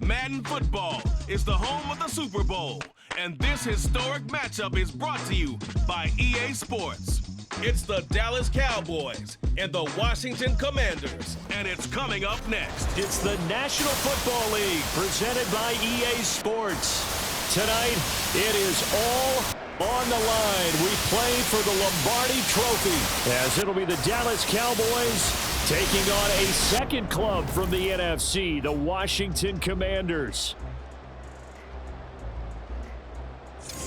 Madden Football is the home of the Super Bowl, and this historic matchup is brought to you by EA Sports. It's the Dallas Cowboys and the Washington Commanders, and it's coming up next. It's the National Football League presented by EA Sports. Tonight, it is all on the line. We play for the Lombardi Trophy, as it'll be the Dallas Cowboys taking on a second club from the NFC, the Washington Commanders.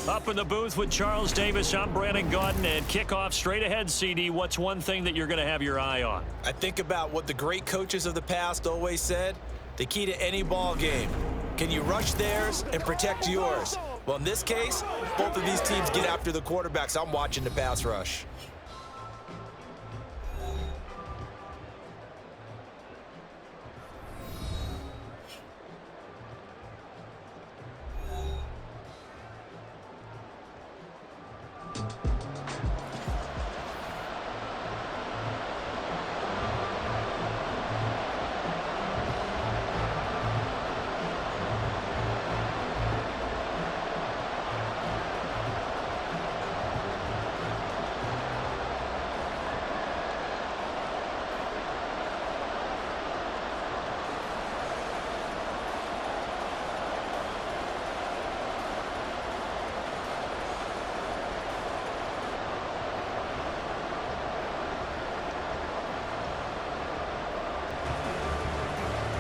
Up in the booth with Charles Davis, I'm Brandon Gaudin, and kickoff straight ahead, CD. What's one thing that you're going to have your eye on? I think about what the great coaches of the past always said. The key to any ball game. Can you rush theirs and protect yours? Well, in this case, both of these teams get after the quarterbacks. I'm watching the pass rush.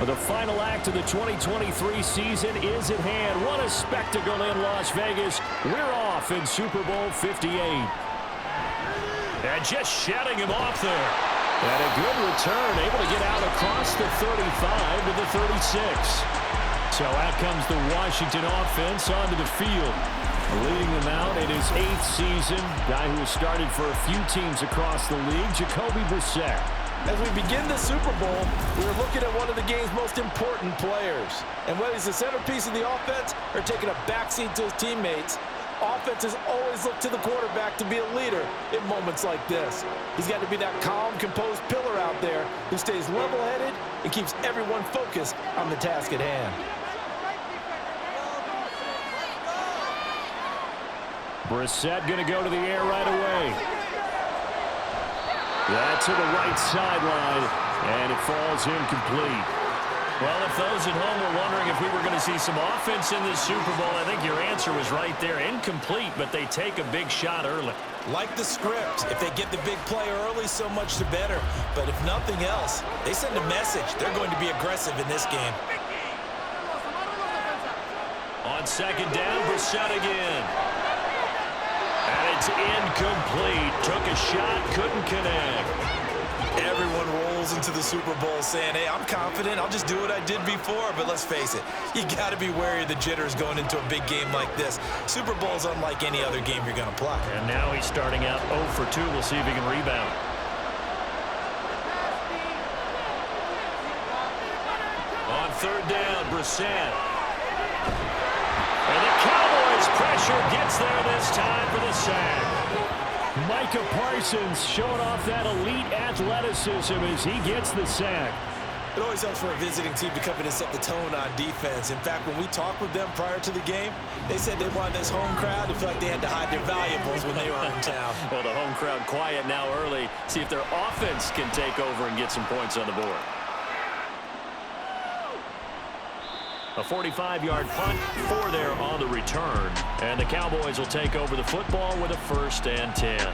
The final act of the 2023 season is at hand. What a spectacle in Las Vegas. We're off in Super Bowl 58. And just shutting him off there. And a good return, able to get out across the 35 to the 36. So out comes the Washington offense onto the field. Leading them out in his 8th season. Guy who has started for a few teams across the league, Jacoby Brissett. As we begin the Super Bowl, we're looking at one of the game's most important players. And whether he's the centerpiece of the offense or taking a backseat to his teammates, offenses always look to the quarterback to be a leader in moments like this. He's got to be that calm, composed pillar out there who stays level-headed and keeps everyone focused on the task at hand. Brissett going to go to the air right away. That to the right sideline, and it falls incomplete. Well, if those at home were wondering if we were going to see some offense in this Super Bowl, I think your answer was right there. Incomplete, but they take a big shot early. Like the script, if they get the big play early, so much the better. But if nothing else, they send a message. They're going to be aggressive in this game. On second down, Brissett again. And it's incomplete. Took a shot, couldn't connect. Everyone rolls into the Super Bowl saying, hey, I'm confident. I'll just do what I did before. But let's face it, you got to be wary of the jitters going into a big game like this. Super Bowl is unlike any other game you're going to play. And now he's starting out 0 for 2. We'll see if he can rebound. On third down, Brissett. And the Cowboys pressure gets there this time for the sack. Micah Parsons showing off that elite athleticism as he gets the sack. It always helps for a visiting team to come in and set the tone on defense. In fact, when we talked with them prior to the game, they said they wanted this home crowd to feel like they had to hide their valuables when they were in town. Well, the home crowd quiet now early. See if their offense can take over and get some points on the board. A 45-yard punt, 4 there on the return. And the Cowboys will take over the football with a 1st and 10.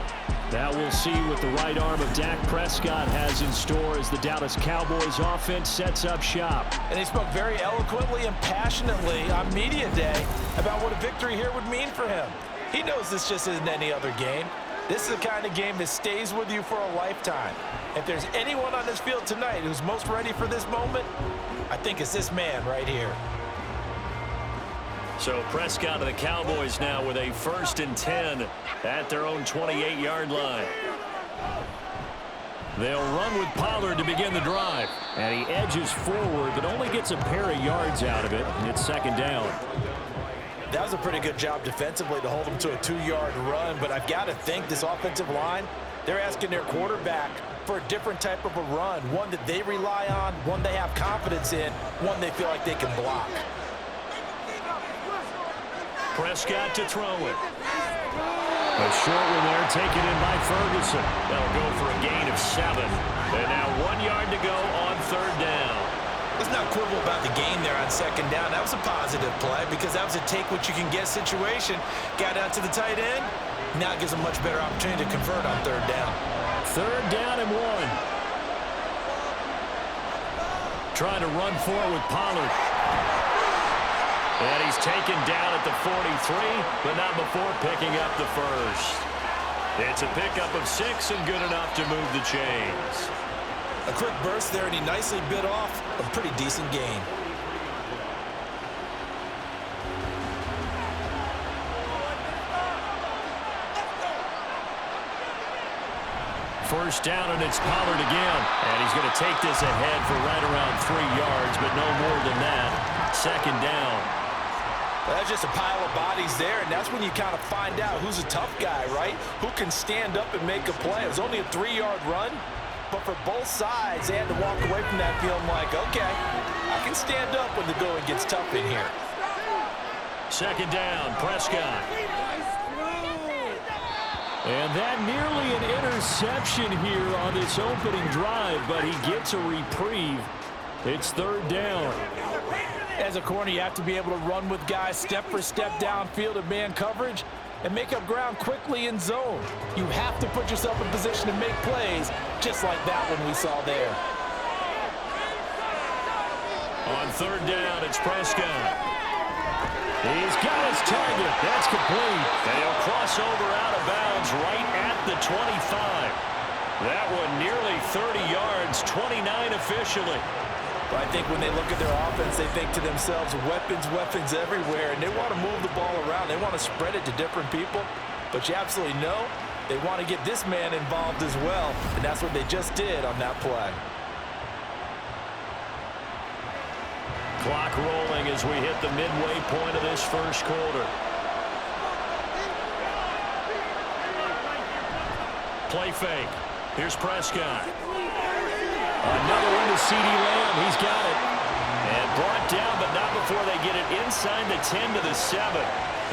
Now we'll see what the right arm of Dak Prescott has in store as the Dallas Cowboys offense sets up shop. And he spoke very eloquently and passionately on media day about what a victory here would mean for him. He knows this just isn't any other game. This is the kind of game that stays with you for a lifetime. If there's anyone on this field tonight who's most ready for this moment, I think it's this man right here. So Prescott of the Cowboys now with a 1st and 10 at their own 28-yard line. They'll run with Pollard to begin the drive. And he edges forward, but only gets a pair of yards out of it. It's 2nd down. That was a pretty good job defensively to hold him to a 2-yard run, but I've got to think this offensive line They're asking their quarterback for a different type of a run, one that they rely on, one they have confidence in, one they feel like they can block. Prescott to throw it. A short one there, taken in by Ferguson. They'll go for a gain of 7. And now 1 yard to go on 3rd down. Let's not quibble about the gain there on 2nd down. That was a positive play because that was a take-what-you-can-get situation. Got out to the tight end. Now it gives a much better opportunity to convert on 3rd down. 3rd down and 1. Trying to run for it with Pollard. And he's taken down at the 43, but not before picking up the first. It's a pickup of 6 and good enough to move the chains. A quick burst there, and he nicely bit off a pretty decent gain. First down, and it's Pollard again. And he's going to take this ahead for right around 3 yards, but no more than that. 2nd down. Well, that's just a pile of bodies there, and that's when you kind of find out who's a tough guy, right? Who can stand up and make a play. It was only a 3-yard run, but for both sides, they had to walk away from that feeling like, okay, I can stand up when the going gets tough in here. 2nd down, Prescott. And that nearly an interception here on this opening drive, but he gets a reprieve. It's 3rd down. As a corner, you have to be able to run with guys step for step downfield in man coverage and make up ground quickly in zone. You have to put yourself in position to make plays, just like that one we saw there. On 3rd down, it's Prescott. He's got his target. That's complete. And he'll cross over out of bounds right at the 25. That one nearly 30 yards, 29 officially. But I think when they look at their offense, they think to themselves, weapons everywhere, and they want to move the ball around. They want to spread it to different people, but you absolutely know they want to get this man involved as well, and that's what they just did on that play. Clock rolling as we hit the midway point of this first quarter. Play fake. Here's Prescott. Another one to CeeDee Lamb. He's got it. And brought down, but not before they get it inside the 10 to the 7.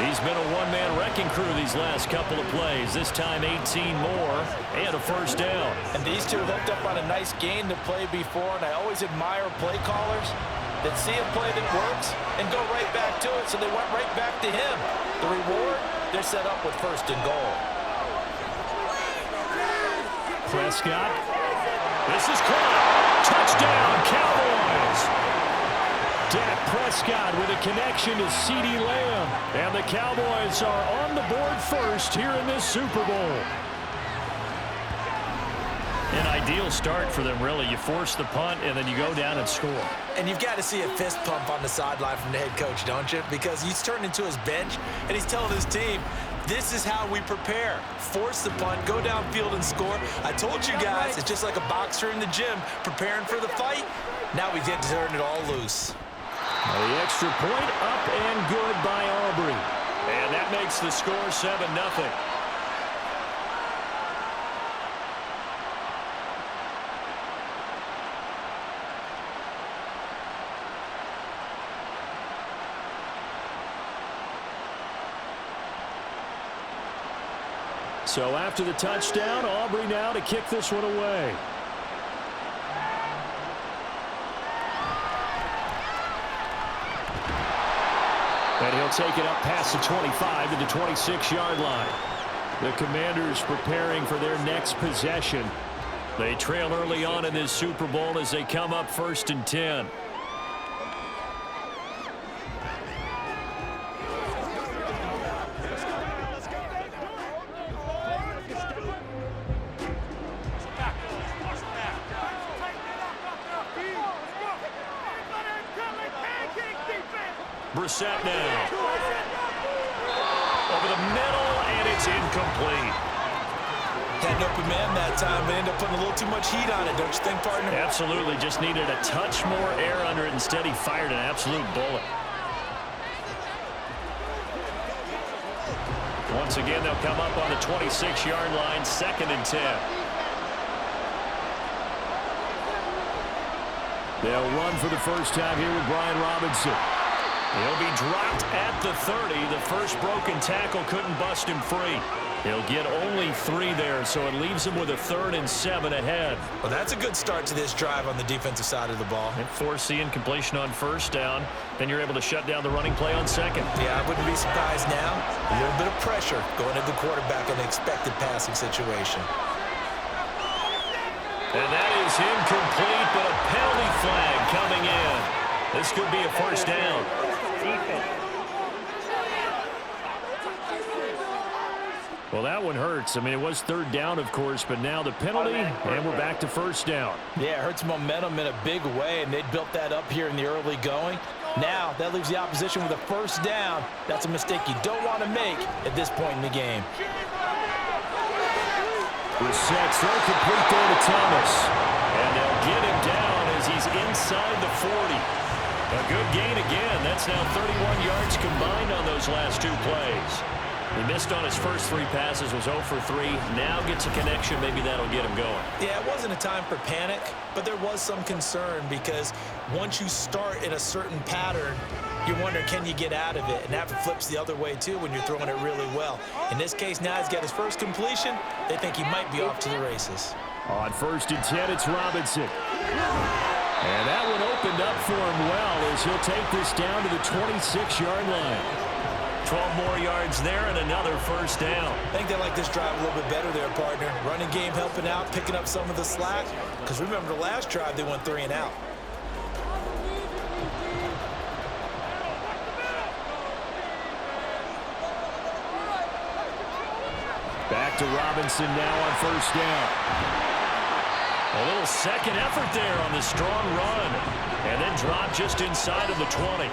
He's been a one-man wrecking crew these last couple of plays. This time 18 more and a first down. And these two hooked up on a nice gain to play before, and I always admire play callers that see a play that works and go right back to it, so they went right back to him. The reward, they're set up with 1st and goal. Prescott. This is caught. Touchdown, Cowboys. Dak Prescott with a connection to CeeDee Lamb. And the Cowboys are on the board first here in this Super Bowl. An ideal start for them, really. You force the punt, and then you go down and score. And you've got to see a fist pump on the sideline from the head coach, don't you? Because he's turned into his bench, and he's telling his team, this is how we prepare. Force the punt, go downfield and score. I told you guys, it's just like a boxer in the gym preparing for the fight. Now we get to turn it all loose. The extra point up and good by Aubrey. And that makes the score 7-0. So after the touchdown, Aubrey now to kick this one away. And he'll take it up past the 25 to the 26-yard line. The Commanders preparing for their next possession. They trail early on in this Super Bowl as they come up 1st and 10. Brissett now. Over the middle, and it's incomplete. Had an open man that time, but ended up putting a little too much heat on it, don't you think, partner? Absolutely. Just needed a touch more air under it. Instead, he fired an absolute bullet. Once again, they'll come up on the 26-yard line, 2nd and 10. They'll run for the first time here with Brian Robinson. He'll be dropped at the 30. The first broken tackle couldn't bust him free. He'll get only 3 there, so it leaves him with a 3rd and 7 ahead. Well, that's a good start to this drive on the defensive side of the ball. And force the incompletion on 1st down. Then you're able to shut down the running play on 2nd. Yeah, I wouldn't be surprised now. A little bit of pressure going at the quarterback in an expected passing situation. And that is incomplete, but a penalty flag coming in. This could be a 1st down. Well, that one hurts. I mean, it was 3rd down, of course, but now the penalty, and we're back to 1st down. Yeah, it hurts momentum in a big way, and they built that up here in the early going. Now, that leaves the opposition with a 1st down. That's a mistake you don't want to make at this point in the game. Brissett throw complete there to Thomas. And they'll get him down as he's inside the 40. A good gain again. That's now 31 yards combined on those last 2 plays. He missed on his first 3 passes, was 0 for 3. Now gets a connection. Maybe that'll get him going. Yeah, it wasn't a time for panic, but there was some concern because once you start in a certain pattern, you're wondering, can you get out of it? And that flips the other way, too, when you're throwing it really well. In this case, now he's got his first completion. They think he might be off to the races. On 1st and 10, it's Robinson. And that one opened up for him well as he'll take this down to the 26-yard line. 12 more yards there and another 1st down. I think they like this drive a little bit better there, partner. Running game helping out, picking up some of the slack. Because remember, the last drive, they went 3 and out. Back to Robinson now on 1st down. A little second effort there on the strong run. And then drop just inside of the 20.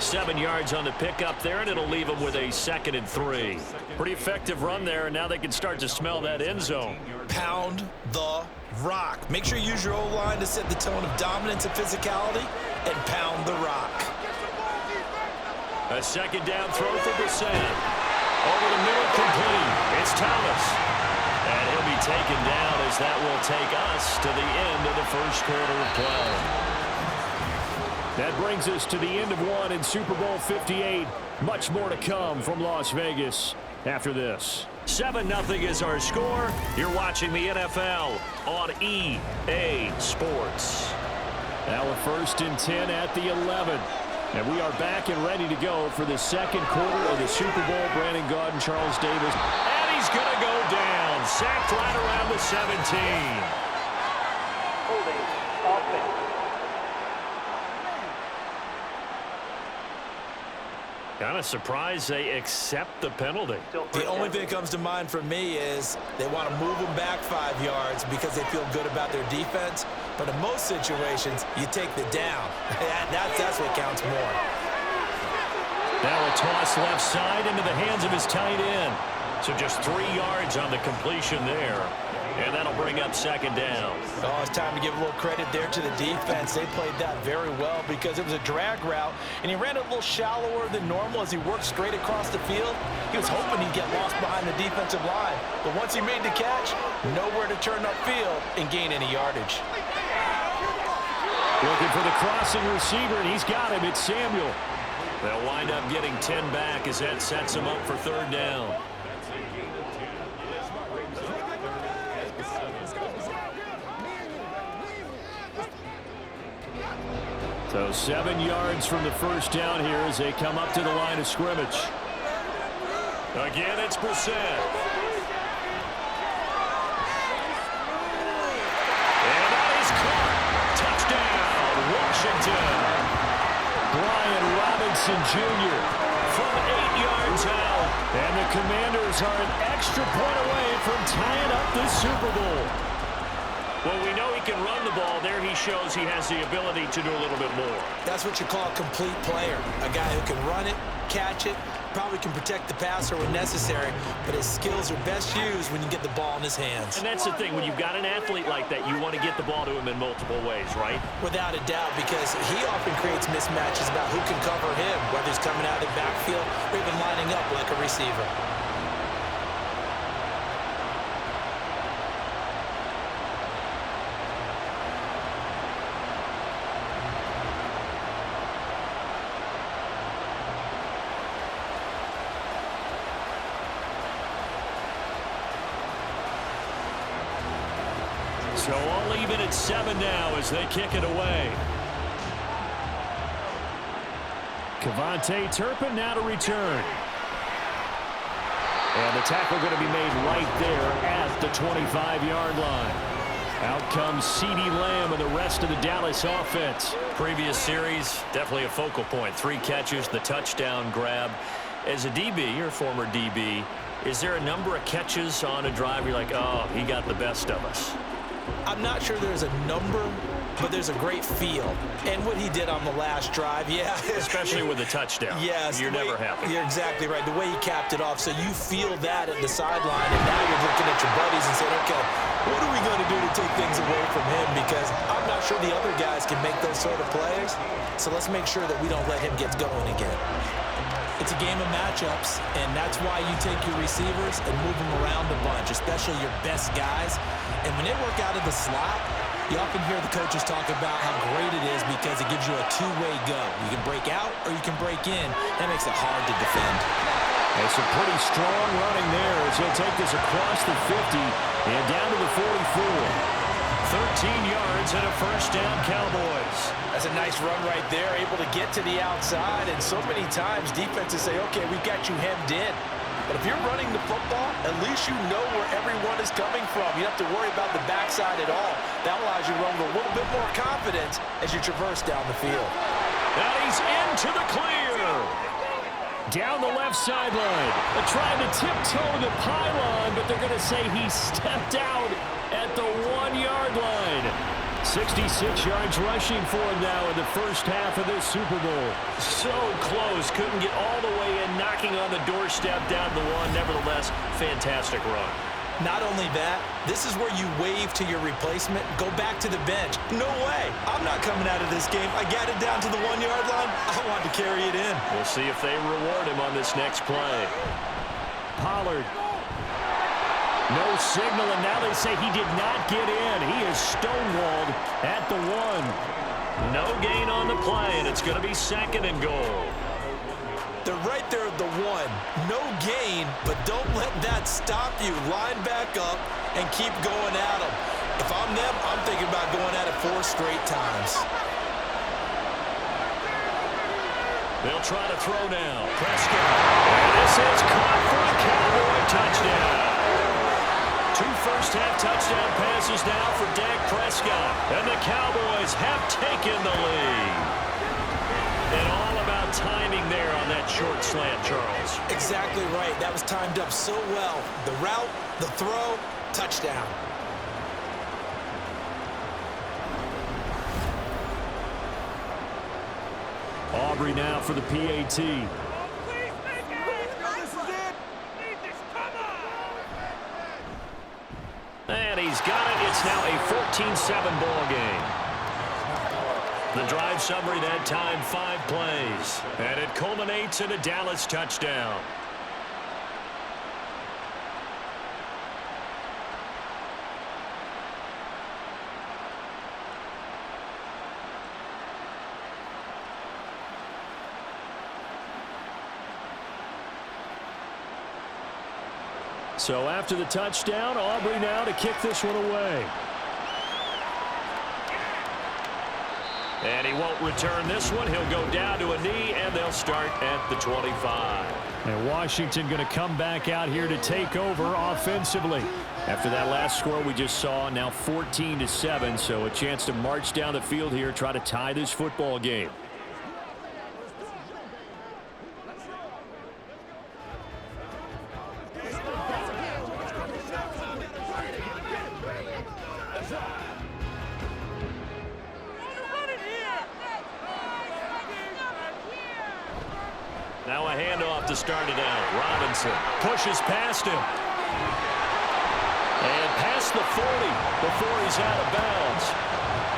7 yards on the pickup there, and it'll leave them with a 2nd and 3. Pretty effective run there, and now they can start to smell that end zone. Pound the rock. Make sure you use your O-line to set the tone of dominance and physicality, and pound the rock. A 2nd down throw for Brissett. Over the middle, complete. It's Thomas. And he'll be taken down as that will take us to the end of the 1st quarter of play. That brings us to the end of 1 in Super Bowl 58. Much more to come from Las Vegas after this. 7-0 is our score. You're watching the NFL on EA Sports. Now a 1st and 10 at the 11. And we are back and ready to go for the 2nd quarter of the Super Bowl. Brandon Gaud and Charles Davis. And he's going to go down. Sacked right around the 17. Holding offense. Kind of surprised they accept the penalty. The only thing that comes to mind for me is they want to move them back 5 yards because they feel good about their defense. But in most situations, you take the down. That's what counts more. Now a toss left side into the hands of his tight end. So just 3 yards on the completion there. And that'll bring up 2nd down. Oh, it's time to give a little credit there to the defense. They played that very well because it was a drag route, and he ran it a little shallower than normal as he worked straight across the field. He was hoping he'd get lost behind the defensive line, but once he made the catch, nowhere to turn upfield and gain any yardage. Looking for the crossing receiver, and he's got him. It's Samuel. They'll wind up getting 10 back as that sets them up for 3rd down. So 7 yards from the 1st down here as they come up to the line of scrimmage. Again, it's Brissett. And that is caught. Touchdown, Washington. Brian Robinson Jr. from 8 yards out. And the Commanders are an extra point away from tying up this Super Bowl. Well, we know he can run the ball. There he shows he has the ability to do a little bit more. That's what you call a complete player. A guy who can run it, catch it, probably can protect the passer when necessary, but his skills are best used when you get the ball in his hands. And that's the thing. When you've got an athlete like that, you want to get the ball to him in multiple ways, right? Without a doubt, because he often creates mismatches about who can cover him, whether he's coming out of the backfield or even lining up like a receiver. So all even at 7 now as they kick it away. Cavante Turpin now to return. And the tackle going to be made right there at the 25-yard line. Out comes CeeDee Lamb and the rest of the Dallas offense. Previous series, definitely a focal point. 3 catches, the touchdown grab. As a DB, or former DB, is there a number of catches on a drive you're like, oh, he got the best of us? I'm not sure there's a number, but there's a great feel. And what he did on the last drive, yeah. Especially with a touchdown. Yes. You're never happy. You're exactly right. The way he capped it off, so you feel that at the sideline, and now you're looking at your buddies and saying, okay, what are we going to do to take things away from him? Because I'm not sure the other guys can make those sort of plays. So let's make sure that we don't let him get going again. It's a game of matchups, and that's why you take your receivers and move them around a bunch, especially your best guys. And when they work out of the slot, you often hear the coaches talk about how great it is because it gives you a two-way go. You can break out or you can break in. That makes it hard to defend. It's a pretty strong running there as he'll take this across the 50 and down to the 44. 13 yards and a first down, Cowboys. That's a nice run right there, able to get to the outside. And so many times defenses say, okay, we've got you hemmed in. But if you're running the football, at least you know where everyone is coming from. You don't have to worry about the backside at all. That allows you to run with a little bit more confidence as you traverse down the field. Now he's into the clear. Down the left sideline. They're trying to tiptoe the pylon, but they're going to say he stepped out at the 1-yard line. 66 yards rushing for him now in the first half of this Super Bowl. So close. Couldn't get all the way in, knocking on the doorstep down the 1. Nevertheless, fantastic run. Not only that, this is where you wave to your replacement, go back to the bench. No way. I'm not coming out of this game. I got it down to the 1-yard line. I want to carry it in. We'll see if they reward him on this next play. Pollard. No signal, and now they say he did not get in. He is stonewalled at the 1. No gain on the play, and it's going to be 2nd and goal. They're right there at the 1. No gain, but don't let that stop you. Line back up and keep going at them. If I'm them, I'm thinking about going at it 4 straight times. They'll try to throw now. Prescott. And this is caught for a Cowboy touchdown. 2 first-half touchdown passes now for Dak Prescott. And the Cowboys have taken the lead. And all about timing there on that short slant, Charles. Exactly right. That was timed up so well. The route, the throw, touchdown. Aubrey now for the PAT. And he's got it. It's now a 14-7 ball game. The drive summary that time, 5 plays. And it culminates in a Dallas touchdown. So after the touchdown, Aubrey now to kick this one away. And he won't return this one. He'll go down to a knee, and they'll start at the 25. And Washington going to come back out here to take over offensively. After that last score we just saw, now 14-7, so a chance to march down the field here, try to tie this football game. Now a handoff to start it out. Robinson pushes past him. And past the 40 before he's out of bounds.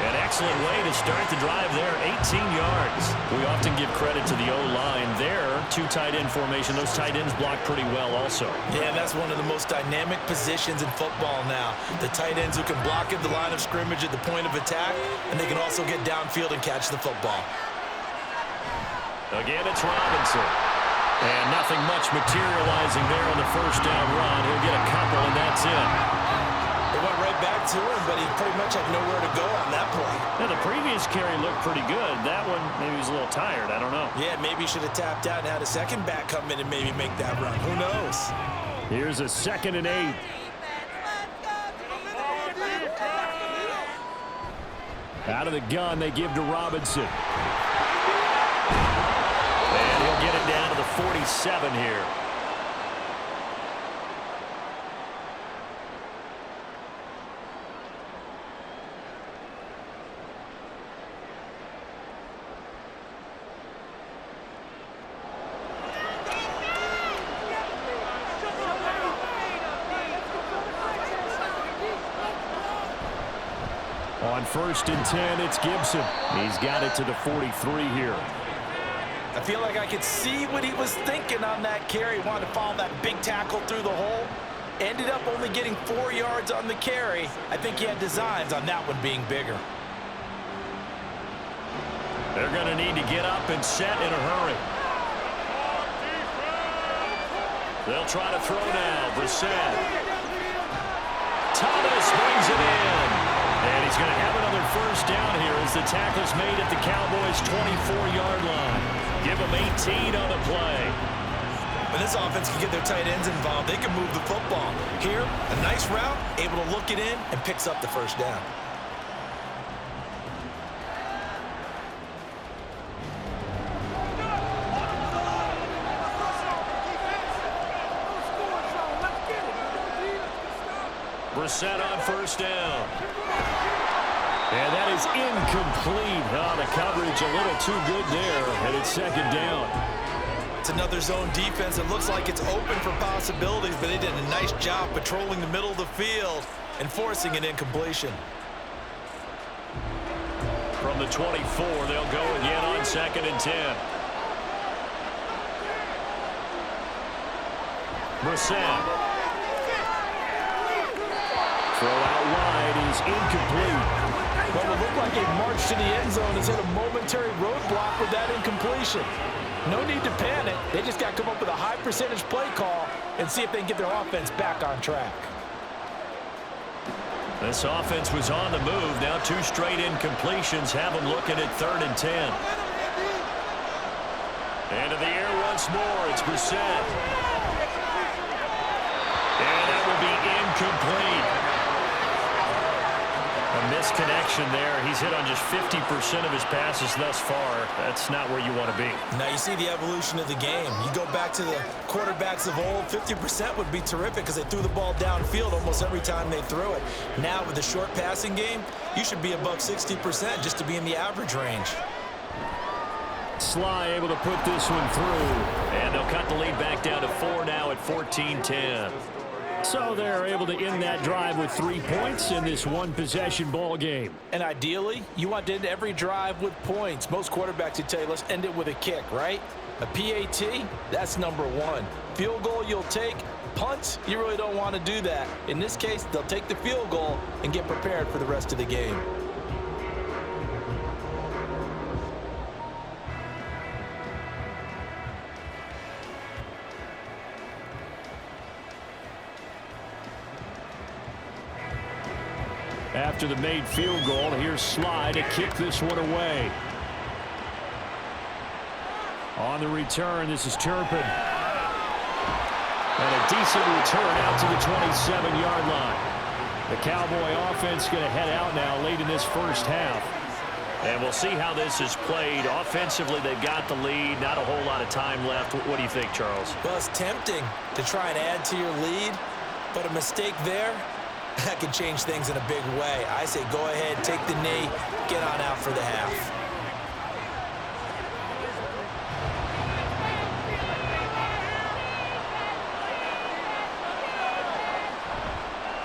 An excellent way to start the drive there, 18 yards. We often give credit to the O-line there. 2 tight end formation. Those tight ends block pretty well also. Yeah, that's one of the most dynamic positions in football now. The tight ends who can block at the line of scrimmage at the point of attack, and they can also get downfield and catch the football. Again, it's Robinson. And nothing much materializing there on the first down run. He'll get a couple, and that's it. They went right back right to him, but he pretty much had nowhere to go on that play. Now, the previous carry looked pretty good. That one, maybe he was a little tired. I don't know. Yeah, maybe he should have tapped out and had a second back come in and maybe make that run. Who knows? Here's a 2nd and 8. Out of the gun, they give to Robinson. And he'll get it down to the 47 here. On 1st and 10, it's Gibson. He's got it to the 43 here. I feel like I could see what he was thinking on that carry. He wanted to follow that big tackle through the hole. Ended up only getting 4 yards on the carry. I think he had designs on that one being bigger. They're going to need to get up and set in a hurry. They'll try to throw now. Brissett. Thomas brings it in. And he's going to have another 1st down here as the tackle's made at the Cowboys' 24-yard line. Give them 18 on the play. When this offense can get their tight ends involved, they can move the football. Here, a nice route, able to look it in, and picks up the 1st down. Brissett on 1st down. And that is incomplete. Oh, the coverage a little too good there, and it's 2nd down. It's another zone defense. It looks like it's open for possibilities, but they did a nice job patrolling the middle of the field and forcing an incompletion. From the 24, they'll go again on 2nd and 10. Brissett. Throw out wide is incomplete. Well, it looked like a march to the end zone has hit a momentary roadblock with that incompletion. No need to panic. They just got to come up with a high percentage play call and see if they can get their offense back on track. This offense was on the move. Now 2 straight incompletions have them looking at 3rd and 10. Into the air once more. It's Brissett. And that will be incomplete. A misconnection there. He's hit on just 50% of his passes thus far. That's not where you want to be. Now you see the evolution of the game. You go back to the quarterbacks of old, 50% would be terrific because they threw the ball downfield almost every time they threw it. Now with the short passing game, you should be above 60% just to be in the average range. Sly able to put this one through. And they'll cut the lead back down to 4 now at 14-10. So they're able to end that drive with 3 points in this one-possession ball game. And ideally, you want to end every drive with points. Most quarterbacks would tell you, let's end it with a kick, right? A PAT, that's number 1. Field goal you'll take. Punts, you really don't want to do that. In this case, they'll take the field goal and get prepared for the rest of the game. After the made field goal, here's Sly to kick this one away. On the return, this is Turpin. And a decent return out to the 27-yard line. The Cowboy offense going to head out now late in this 1st half. And we'll see how this is played. Offensively, they've got the lead. Not a whole lot of time left. What do you think, Charles? Well, it's tempting to try and add to your lead, but a mistake there, that can change things in a big way. I say go ahead, take the knee, get on out for the half.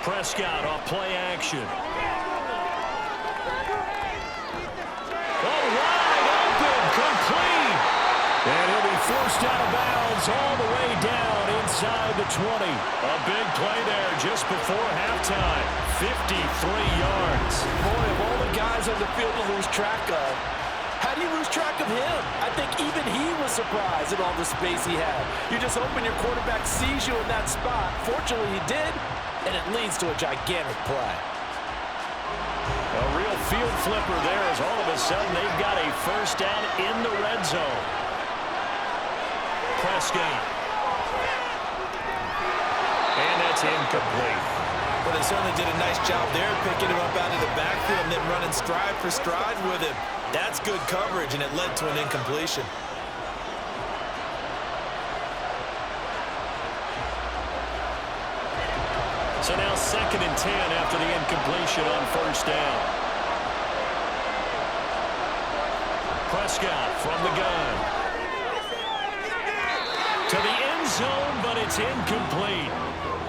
Prescott off play action. Oh, wide open, complete. And he'll be forced out of bounds all the way down inside the 20. A big play there just before halftime. 53 yards. Boy, of all the guys on the field to lose track of, how do you lose track of him? I think even he was surprised at all the space he had. You're just hoping your quarterback sees you in that spot. Fortunately, he did, and it leads to a gigantic play. field flipper there as all of a sudden they've got a first down in the red zone. Prescott. And that's incomplete. Well, they certainly did a nice job there picking him up out of the backfield and then running stride for stride with him. That's good coverage, and it led to an incompletion. So now 2nd and 10 after the incompletion on first down. Prescott from the gun. To the end zone, but it's incomplete.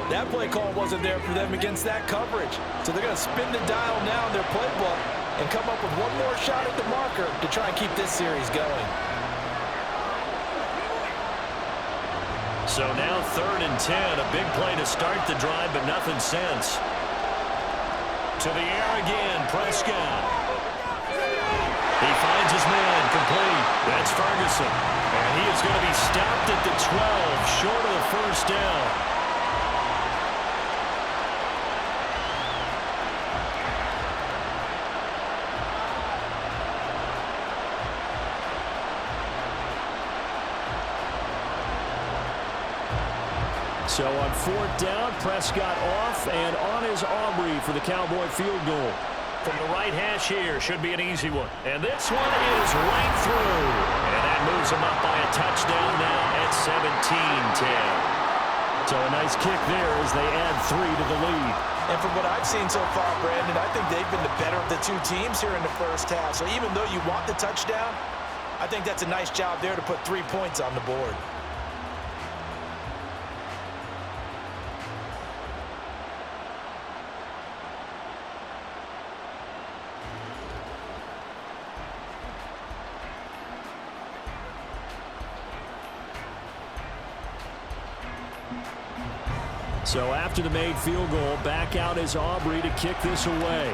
That play call wasn't there for them against that coverage. So they're going to spin the dial now in their playbook and come up with one more shot at the marker to try and keep this series going. So now 3rd and 10, a big play to start the drive, but nothing since. To the air again, Prescott. He finds his man, complete. That's Ferguson. And he is going to be stopped at the 12, short of the first down. So on 4th down, Prescott off and on is Aubrey for the Cowboy field goal. From the right hash here, should be an easy one. And this one is right through. And that moves him up by a touchdown now at 17-10. So a nice kick there as they add 3 to the lead. And from what I've seen so far, Brandon, I think they've been the better of the two teams here in the first half. So even though you want the touchdown, I think that's a nice job there to put 3 points on the board. So after the made field goal, back out is Aubrey to kick this away.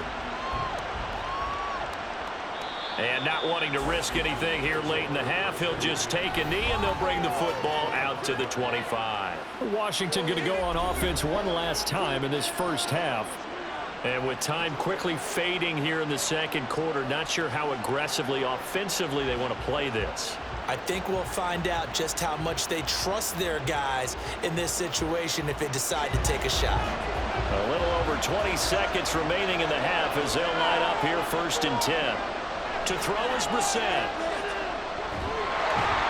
And not wanting to risk anything here late in the half, he'll just take a knee and they'll bring the football out to the 25. Washington going to go on offense one last time in this first half. And with time quickly fading here in the second quarter, not sure how aggressively, offensively they want to play this. I think we'll find out just how much they trust their guys in this situation if they decide to take a shot. A little over 20 seconds remaining in the half as they'll line up here 1st and 10. To throw is Brissett.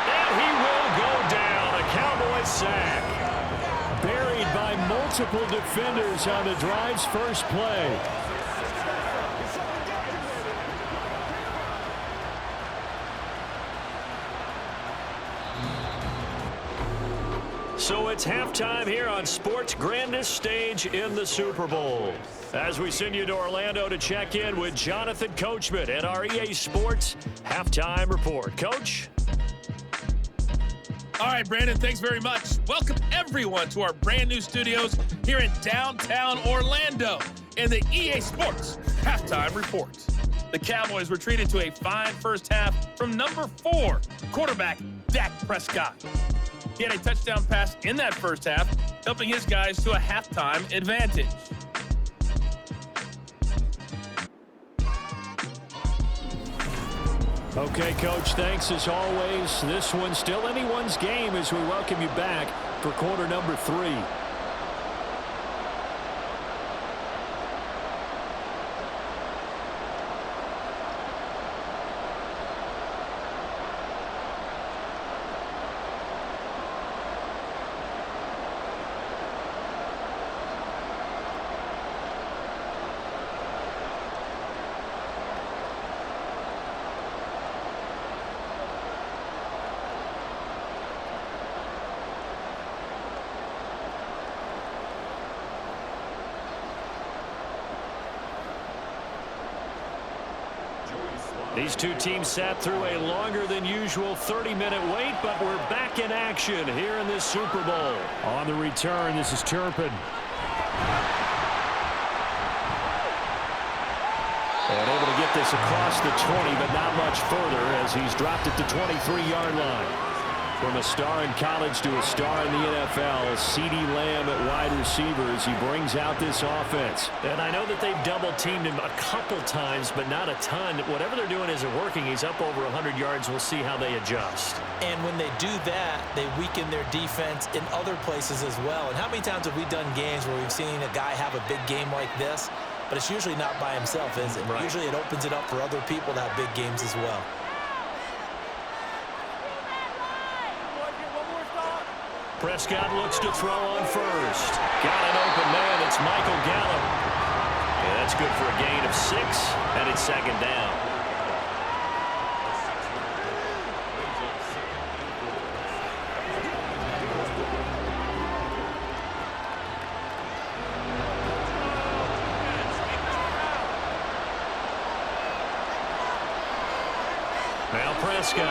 And he will go down. A Cowboys sack. Buried by multiple defenders on the drive's first play. So it's halftime here on sports' grandest stage in the Super Bowl. As we send you to Orlando to check in with Jonathan Coachman at our EA Sports Halftime Report. Coach? All right, Brandon, thanks very much. Welcome, everyone, to our brand new studios here in downtown Orlando in the EA Sports Halftime Report. The Cowboys were treated to a fine first half from number 4, quarterback Dak Prescott. He had a touchdown pass in that first half, helping his guys to a halftime advantage. Okay, Coach, thanks as always. This one's still anyone's game as we welcome you back for quarter number 3. These two teams sat through a longer than usual 30-minute wait, but we're back in action here in this Super Bowl. On the return, this is Turpin. And able to get this across the 20, but not much further as he's dropped at the 23-yard line. From a star in college to a star in the NFL, CeeDee Lamb at wide receiver as he brings out this offense. And I know that they've double-teamed him a couple times, but not a ton. Whatever they're doing isn't working. He's up over 100 yards. We'll see how they adjust. And when they do that, they weaken their defense in other places as well. And how many times have we done games where we've seen a guy have a big game like this, but it's usually not by himself, is it? Right. Usually it opens it up for other people to have big games as well. Prescott looks to throw on first. Got an open man. It's Michael Gallup. And that's good for a gain of 6, and it's second down. Now Prescott.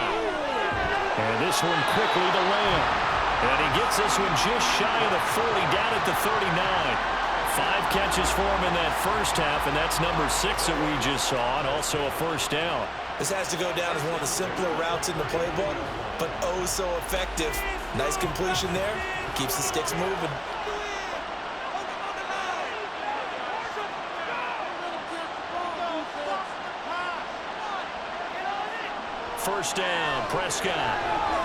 And this one quickly to Lamb. And he gets this one just shy of the 40, down at the 39. 5 catches for him in that first half, and that's number 6 that we just saw, and also a first down. This has to go down as one of the simpler routes in the playbook, but oh so effective. Nice completion there. Keeps the sticks moving. First down, Prescott.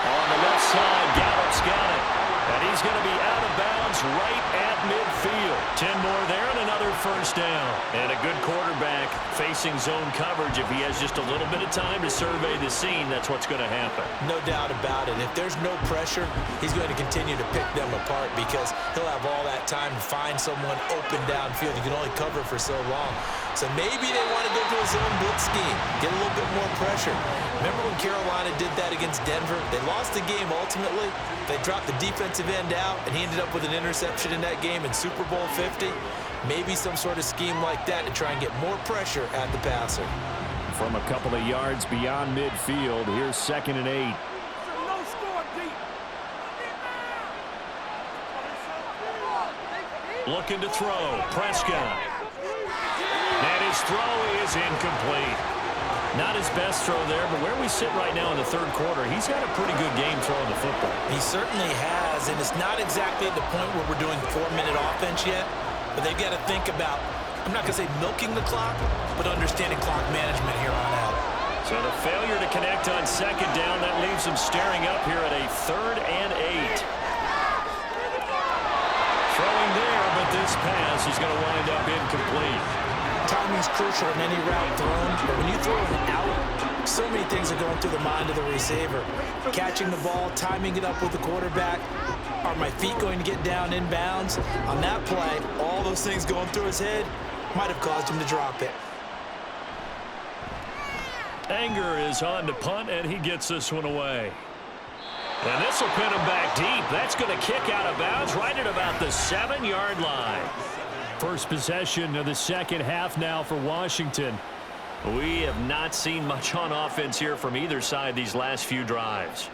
On the left side, Gallup's got it. And he's going to be out of bounds right at midfield. 10 more there and another first down. And a good quarterback facing zone coverage. If he has just a little bit of time to survey the scene, that's what's going to happen. No doubt about it. If there's no pressure, he's going to continue to pick them apart because he'll have all that time to find someone open downfield. You can only cover for so long. So maybe they want to go to a zone blitz scheme, get a little bit more pressure. Remember when Carolina did that against Denver? They lost the game ultimately. They dropped the defensive end out, and he ended up with an interception in that game in Super Bowl 50. Maybe some sort of scheme like that to try and get more pressure at the passer. From a couple of yards beyond midfield, here's 2nd and 8. Looking to throw, Prescott. And his throw is incomplete. Not his best throw there, but where we sit right now in the third quarter, he's had a pretty good game throwing the football. He certainly has, and it's not exactly at the point where we're doing 4-minute offense yet, but they've got to think about, I'm not going to say milking the clock, but understanding clock management here on out. So the failure to connect on second down, that leaves him staring up here at a 3rd and 8. Throwing there, but this pass is going to wind up incomplete. Timing's crucial in any route thrown, but when you throw it out, so many things are going through the mind of the receiver. Catching the ball, timing it up with the quarterback. Are my feet going to get down in bounds? On that play, all those things going through his head might have caused him to drop it. Anger is on to punt, and he gets this one away. And this will pin him back deep. That's going to kick out of bounds right at about the 7-yard line. First possession of the second half now for Washington. We have not seen much on offense here from either side these last few drives.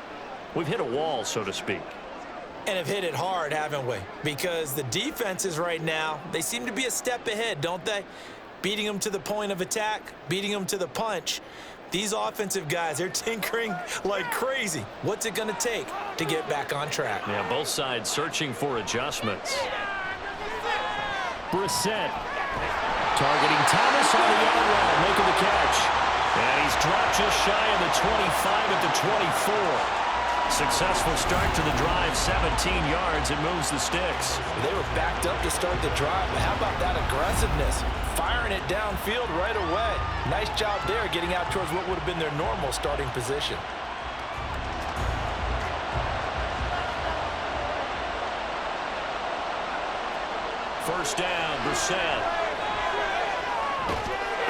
We've hit a wall, so to speak. And have hit it hard, haven't we? Because the defenses right now, they seem to be a step ahead, don't they? Beating them to the point of attack, beating them to the punch. These offensive guys, they're tinkering like crazy. What's it going to take to get back on track? Yeah, both sides searching for adjustments. Brissett targeting Thomas on the outrun, making the catch. And he's dropped just shy of the 25 at the 24. Successful start to the drive, 17 yards, and moves the sticks. They were backed up to start the drive, but how about that aggressiveness? Firing it downfield right away. Nice job there getting out towards what would have been their normal starting position. First down, Brissett.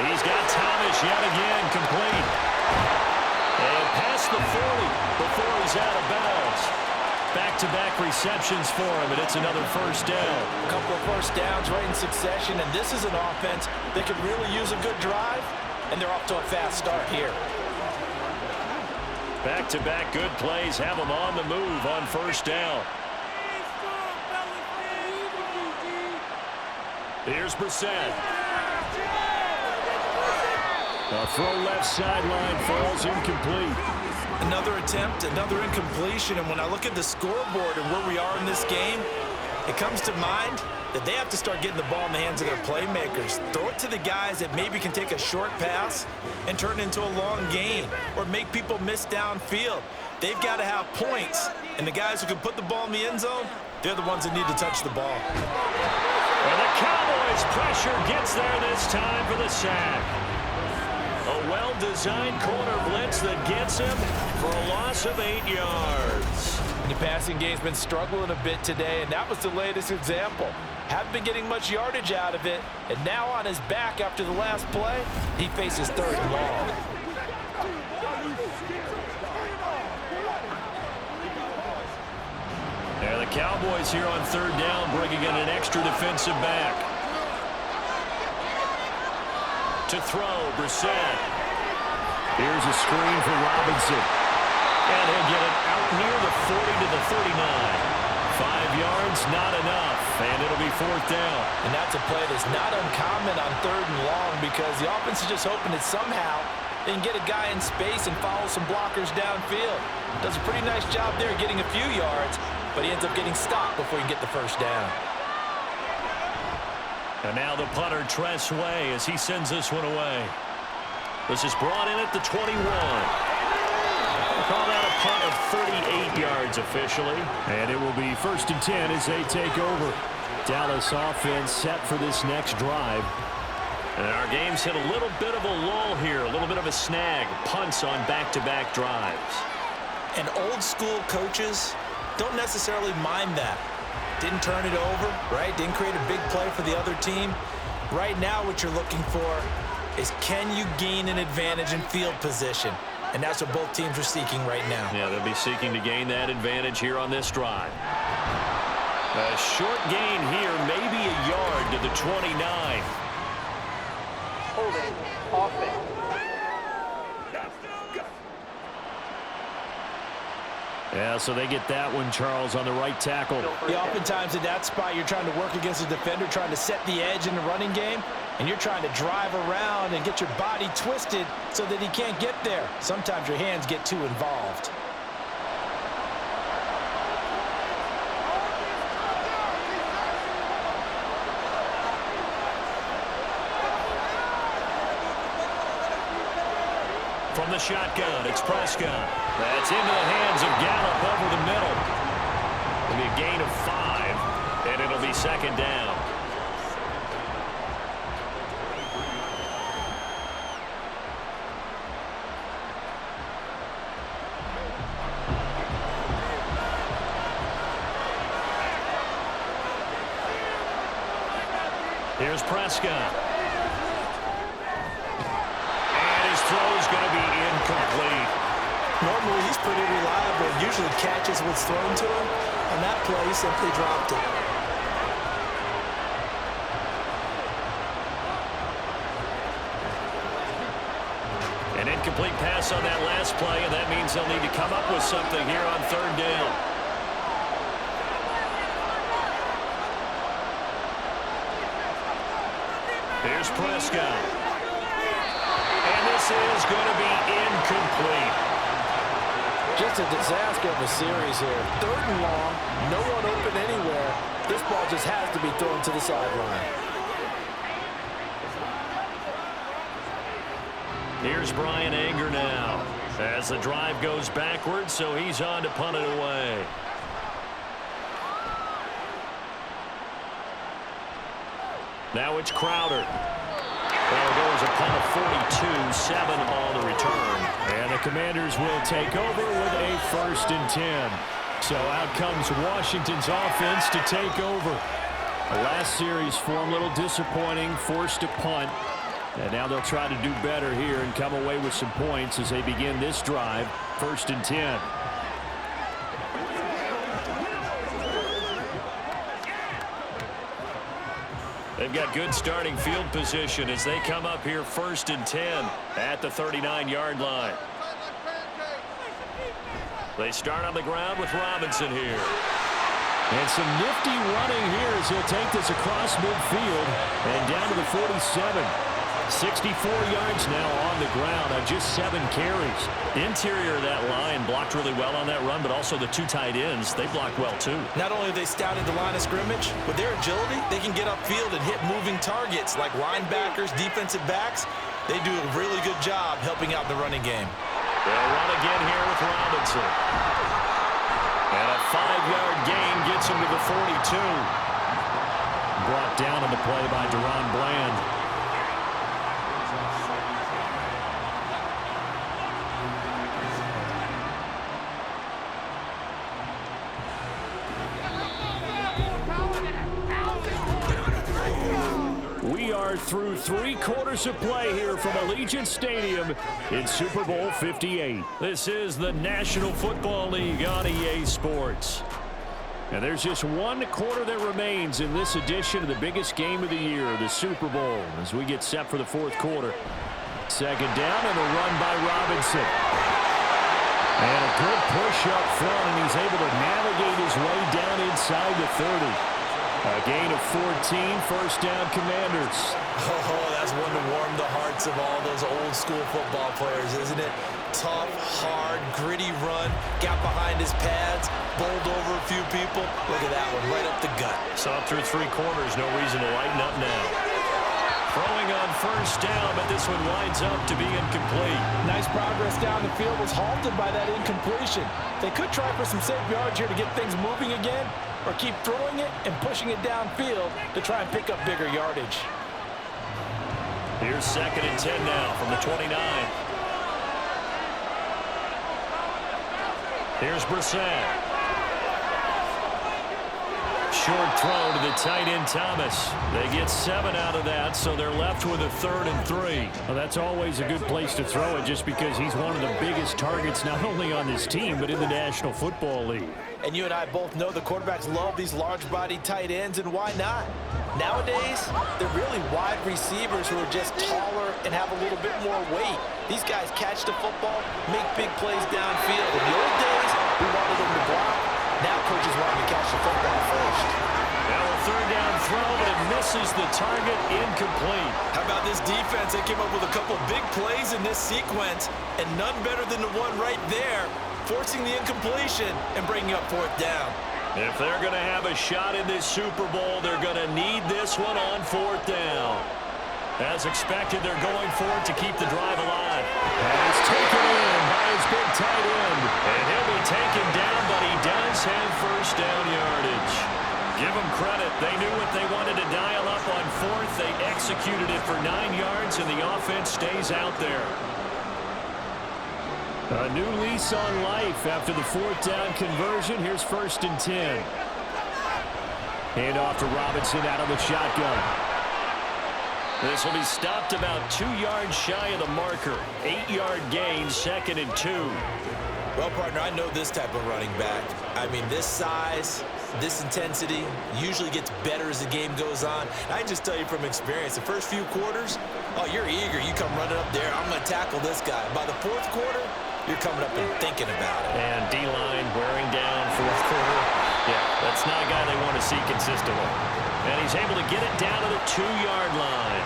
He's got Thomas yet again complete. And past the 40 before he's out of bounds. Back-to-back receptions for him, and it's another first down. A couple of first downs right in succession, and this is an offense that could really use a good drive, and they're off to a fast start here. Back-to-back good plays have them on the move on first down. Here's Brissett. A throw left sideline falls incomplete. Another attempt, another incompletion, and when I look at the scoreboard and where we are in this game, it comes to mind that they have to start getting the ball in the hands of their playmakers. Throw it to the guys that maybe can take a short pass and turn it into a long gain or make people miss downfield. They've got to have points, and the guys who can put the ball in the end zone, they're the ones that need to touch the ball. And the Cowboys pressure gets there this time for the sack. A well-designed corner blitz that gets him for a loss of 8 yards. The passing game's been struggling a bit today, and that was the latest example. Haven't been getting much yardage out of it, and now on his back after the last play, he faces 3rd and long. There the Cowboys here on 3rd down, bringing in an extra defensive back. To throw, Brissett. Here's a screen for Robinson. And he'll get it out near the 40 to the 39. 5 yards, not enough, and it'll be 4th down. And that's a play that's not uncommon on 3rd and long because the offense is just hoping that somehow they can get a guy in space and follow some blockers downfield. Does a pretty nice job there getting a few yards, but he ends up getting stopped before he can get the 1st down. And now the punter, Tress Way, as he sends this one away. This is brought in at the 21. We'll call that a punt of 38 yards officially. And it will be 1st and 10 as they take over. Dallas offense set for this next drive. And our game's hit a little bit of a lull here, a little bit of a snag. Punts on back-to-back drives. And old-school coaches don't necessarily mind that. Didn't turn it over, right? Didn't create a big play for the other team. Right now what you're looking for is can you gain an advantage in field position? And that's what both teams are seeking right now. Yeah, they'll be seeking to gain that advantage here on this drive. A short gain here, maybe a yard to the 29. Holding offense. Yeah, so they get that one, Charles, on the right tackle. Yeah, oftentimes in that spot, you're trying to work against a defender, trying to set the edge in the running game, and you're trying to drive around and get your body twisted so that he can't get there. Sometimes your hands get too involved. From the shotgun, it's Prescott. That's into the hands of Gallup over the middle. It'll be a gain of 5, and it'll be 2nd down. Here's Prescott. Throw's going to be incomplete. Normally, he's pretty reliable. Usually catches what's thrown to him. On that play, he simply dropped it. An incomplete pass on that last play, and that means they'll need to come up with something here on 3rd down. Here's Prescott. This is going to be incomplete. Just a disaster of a series here. 3rd and long, no one open anywhere. This ball just has to be thrown to the sideline. Here's Brian Anger now as the drive goes backwards, so he's on to punt it away. Now it's Crowder. Well, it goes a punt of 42, 7 on the return. And the Commanders will take over with a 1st and 10. So out comes Washington's offense to take over. The last series for them, a little disappointing, forced a punt. And now they'll try to do better here and come away with some points as they begin this drive, 1st and 10. They've got good starting field position as they come up here 1st and 10 at the 39-yard line. They start on the ground with Robinson here. And some nifty running here as he'll take this across midfield and down to the 47. 64 yards now on the ground on just 7 carries. The interior of that line blocked really well on that run, but also the 2 tight ends, they blocked well too. Not only have they scouted the line of scrimmage, with their agility, they can get upfield and hit moving targets like linebackers, defensive backs. They do a really good job helping out the running game. They'll run again here with Robinson. And a 5-yard gain gets him to the 42. Brought down on the play by Deron Bland. We are through 3 quarters of play here from Allegiant Stadium in Super Bowl 58. This is the National Football League on EA Sports. And there's just 1 quarter that remains in this edition of the biggest game of the year, the Super Bowl, as we get set for the 4th quarter. 2nd down and a run by Robinson. And a good push up front, and he's able to navigate his way down inside the 30. A gain of 14, 1st down Commanders. Oh, that's one to warm the hearts of all those old school football players, isn't it? Tough, hard, gritty run, got behind his pads, bowled over a few people. Look at that one, right up the gut. Saw through 3 quarters, no reason to lighten up now. Throwing on 1st down, but this one winds up to be incomplete. Nice progress down the field, was halted by that incompletion. They could try for some safe yards here to get things moving again, or keep throwing it and pushing it downfield to try and pick up bigger yardage. Here's 2nd and 10 now from the 29. Here's Brissett. Short throw to the tight end Thomas. They get 7 out of that, so they're left with a 3rd and 3. Well, that's always a good place to throw it, just because he's one of the biggest targets not only on this team but in the National Football League. And you and I both know the quarterbacks love these large-bodied tight ends, and why not? Nowadays, they're really wide receivers who are just taller and have a little bit more weight. These guys catch the football, make big plays downfield. In the old days, we wanted them to block. Now coaches want them to catch the football first. Now a 3rd down throw, but it misses the target, incomplete. How about this defense? They came up with a couple big plays in this sequence, and none better than the one right there, forcing the incompletion and bringing up 4th down. If they're going to have a shot in this Super Bowl, they're going to need this one on 4th down. As expected, they're going for it to keep the drive alive. And it's taken in by his big tight end. And he'll be taken down, but he does have 1st down yardage. Give them credit. They knew what they wanted to dial up on 4th. They executed it for 9 yards, and the offense stays out there. A new lease on life after the 4th down conversion. Here's 1st and 10. Hand off to Robinson out of the shotgun. This will be stopped about 2 yards shy of the marker. 8-yard gain, 2nd and 2. Well, partner, I know this type of running back. I mean, this size, this intensity usually gets better as the game goes on. And I just tell you from experience, the first few quarters, oh, you're eager. You come running up there. I'm going to tackle this guy. By the 4th quarter, you're coming up and thinking about it. And D-line wearing down 4th quarter. Yeah, that's not a guy they want to see consistently. And he's able to get it down to the 2-yard line.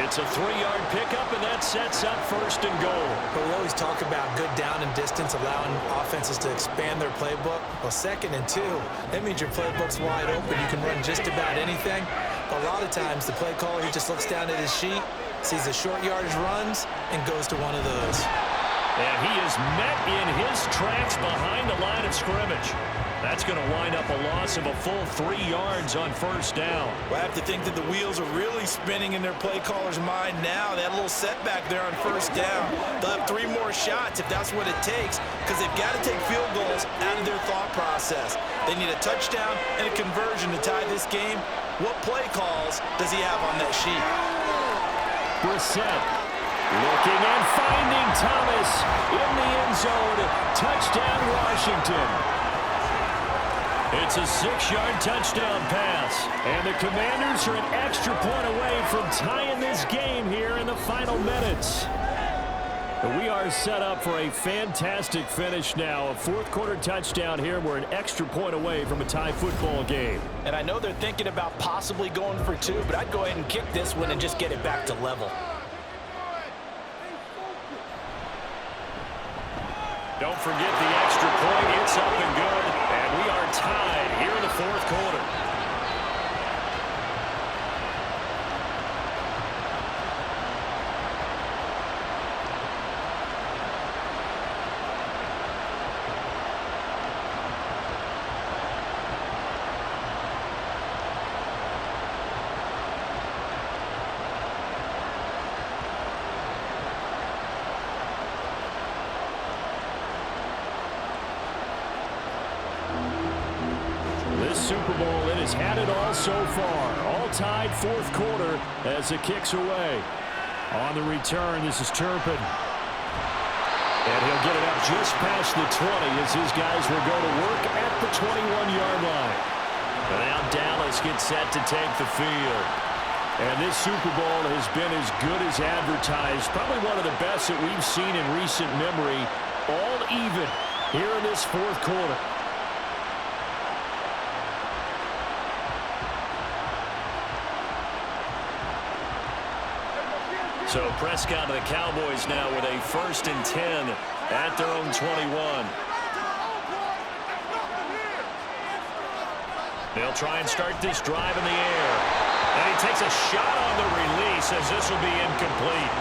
It's a 3-yard pickup, and that sets up 1st and goal. But we always talk about good down and distance, allowing offenses to expand their playbook. Well, 2nd and 2, that means your playbook's wide open. You can run just about anything. But a lot of times, the play caller, he just looks down at his sheet, sees the short yardage runs, and goes to one of those. And he is met in his tracks behind the line of scrimmage. That's going to wind up a loss of a full 3 yards on 1st down. Well, I have to think that the wheels are really spinning in their play caller's mind now. They had a little setback there on 1st down. They'll have 3 more shots if that's what it takes, because they've got to take field goals out of their thought process. They need a touchdown and a conversion to tie this game. What play calls does he have on that sheet? Brissett looking and finding Thomas in the end zone. Touchdown, Washington. It's a 6-yard touchdown pass. And the Commanders are an extra point away from tying this game here in the final minutes. We are set up for a fantastic finish now. A 4th quarter touchdown here. We're an extra point away from a tie football game. And I know they're thinking about possibly going for 2, but I'd go ahead and kick this one and just get it back to level. Don't forget the extra point. It's up and good. And we are tied here in the fourth quarter. Super Bowl, it has had it all so far. All tied fourth quarter as it kicks away. On the return, this is Turpin. And he'll get it up just past the 20 as his guys will go to work at the 21-yard line. Now Dallas gets set to take the field. And this Super Bowl has been as good as advertised. Probably one of the best that we've seen in recent memory. All even here in this fourth quarter. So Prescott of the Cowboys now with a 1st and 10 at their own 21. They'll try and start this drive in the air. And he takes a shot on the release as this will be incomplete.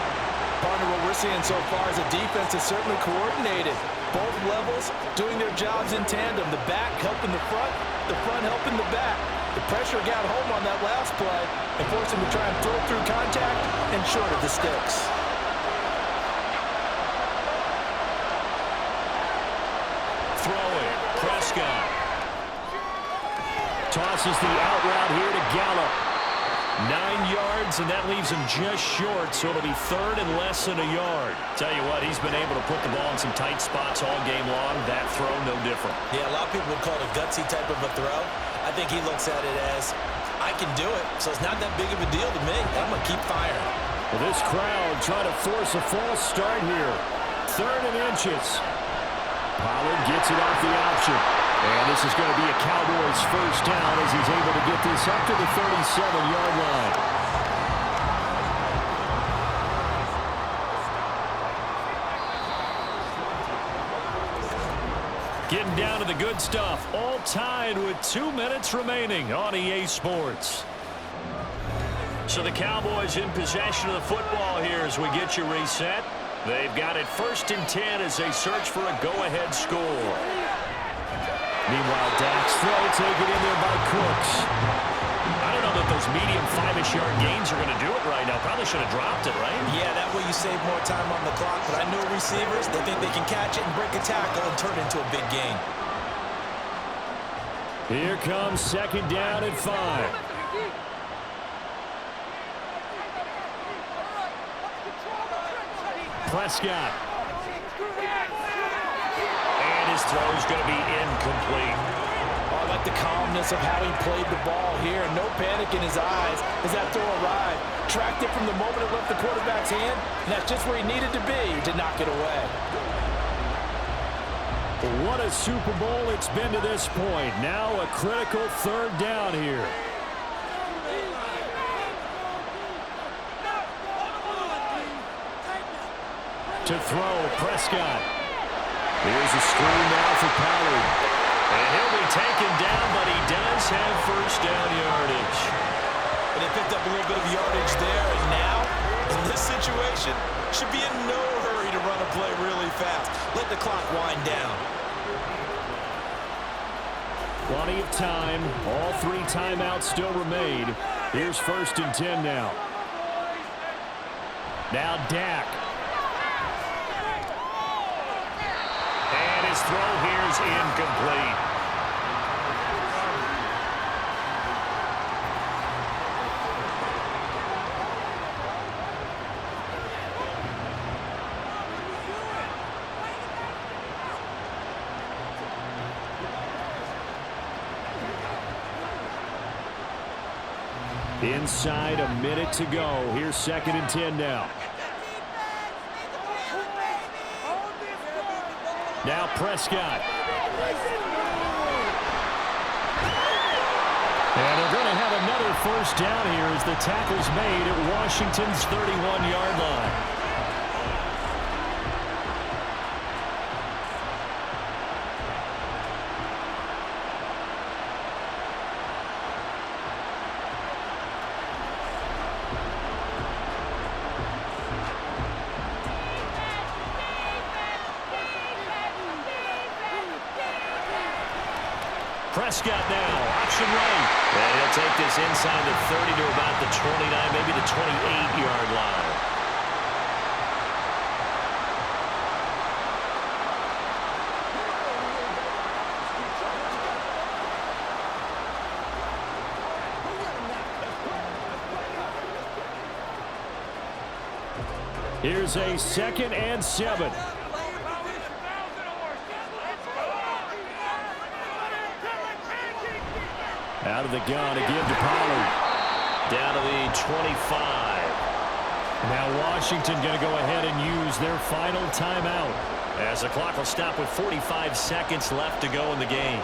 Partner, what we're seeing so far is a defense is certainly coordinated. Both levels doing their jobs in tandem. The back helping the front helping the back. The pressure got home on that last play and forced him to try and throw through contact and short of the sticks. Throwing, Prescott. Tosses the out route here to Gallup. 9 yards, and that leaves him just short, so it'll be 3rd and less than a yard. Tell you what, he's been able to put the ball in some tight spots all game long. That throw, no different. Yeah, a lot of people would call it a gutsy type of a throw. I think he looks at it as, I can do it, so it's not that big of a deal to me. I'm going to keep firing. Well, this crowd trying to force a false start here. 3rd and inches. Pollard gets it off the option. And this is going to be a Cowboys first down as he's able to get this up to the 37-yard line. Getting down to the good stuff. All tied with 2 minutes remaining on EA Sports. So the Cowboys in possession of the football here as we get you reset. They've got it 1st and 10 as they search for a go-ahead score. Meanwhile, Dak's throw taken in there by Cooks. I don't know that those medium 5-ish yard gains are going to do it right now. Probably should have dropped it, right? Yeah, that way you save more time on the clock. But I know receivers, they think they can catch it and break a tackle and turn it into a big gain. Here comes 2nd down and 5. Prescott. His throw is going to be incomplete. Oh, I like the calmness of how he played the ball here. No panic in his eyes as that throw arrived. Tracked it from the moment it left the quarterback's hand, and that's just where he needed to be to knock it away. What a Super Bowl it's been to this point. Now a critical 3rd down here. To throw, Prescott. Here's a screen now for Pollard. And he'll be taken down, but he does have 1st down yardage. And they picked up a little bit of yardage there, and now, in this situation, should be in no hurry to run a play really fast. Let the clock wind down. Plenty of time. All 3 timeouts still remain. Here's 1st and 10 now. Now Dak. And his throw here is incomplete. Inside a minute to go. Here's 2nd and 10 now. Now Prescott. And they're going to have another 1st down here as the tackle's made at Washington's 31-yard line. Prescott now, option right. And he'll take this inside the 30 to about the 29, maybe the 28-yard line. Here's a 2nd and 7. Out of the gun, again to Pollard. Down to the 25. Now Washington going to go ahead and use their final timeout. As the clock will stop with 45 seconds left to go in the game.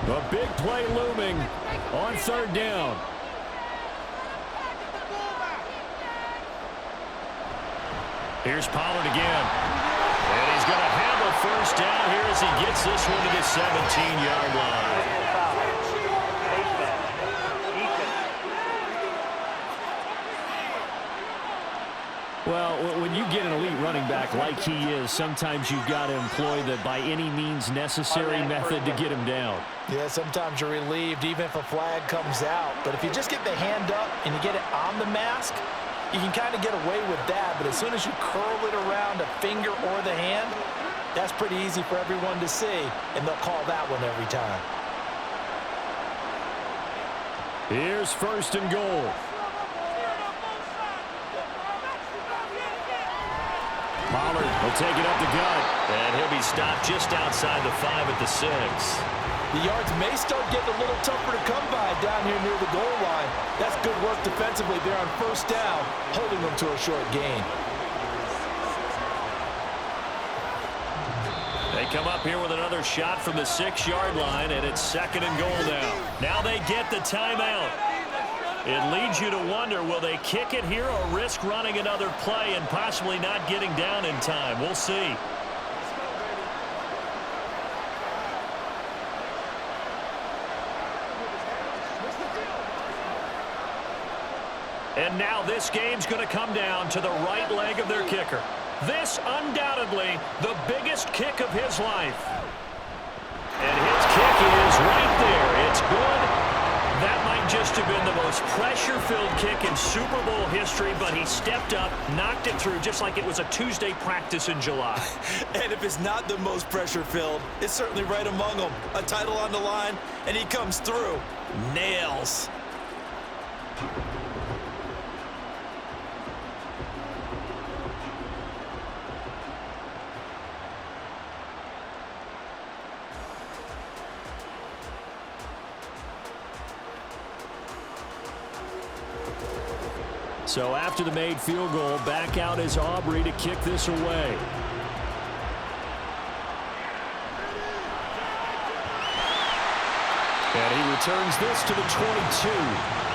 A big play looming on 3rd down. Here's Pollard again. And he's going to have a 1st down here as he gets this one to the 17-yard line. Well, when you get an elite running back like he is, sometimes you've got to employ the by any means necessary method to get him down. Yeah, sometimes you're relieved even if a flag comes out. But if you just get the hand up and you get it on the mask, you can kind of get away with that. But as soon as you curl it around a finger or the hand, that's pretty easy for everyone to see, and they'll call that one every time. Here's 1st and goal. Pollard will take it up the gut. And he'll be stopped just outside the 5 at the 6. The yards may start getting a little tougher to come by down here near the goal line. That's good work defensively there on 1st down, holding them to a short gain. They come up here with another shot from the 6-yard line, and it's 2nd and goal now. Now they get the timeout. It leads you to wonder, will they kick it here or risk running another play and possibly not getting down in time? We'll see. And now this game's going to come down to the right leg of their kicker. This undoubtedly the biggest kick of his life. And his kick is right there. It's good. That might just have been the most pressure-filled kick in Super Bowl history, but he stepped up, knocked it through just like it was a Tuesday practice in July. And if it's not the most pressure-filled, it's certainly right among them. A title on the line, and he comes through. Nails. So after the made field goal, back out is Aubrey to kick this away. And he returns this to the 22.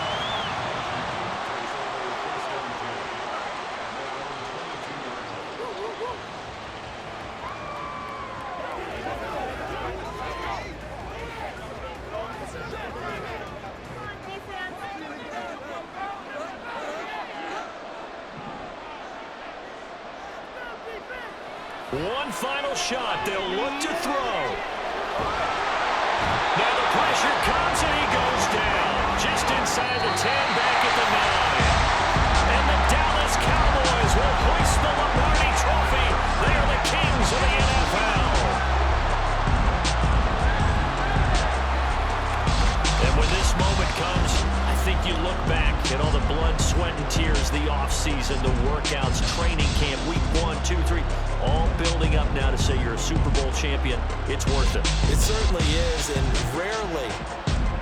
One final shot. They'll look to throw. Now the pressure comes and he goes down. Just inside the 10, back at the 9. And the Dallas Cowboys will hoist the Lombardi Trophy. They are the kings of the NFL. And when this moment comes, I think you look back at all the blood, sweat, and tears, the offseason, the workouts, training camp, week 1, 2, 3, all building up now to say you're a Super Bowl champion. It's worth it. It certainly is, and rarely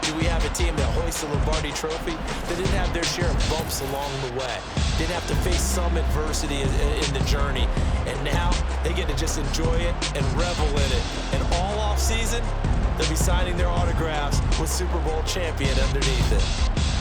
do we have a team that hoists the Lombardi Trophy that didn't have their share of bumps along the way. Didn't have to face some adversity in the journey. And now they get to just enjoy it and revel in it. And all offseason, they'll be signing their autographs with Super Bowl champion underneath it.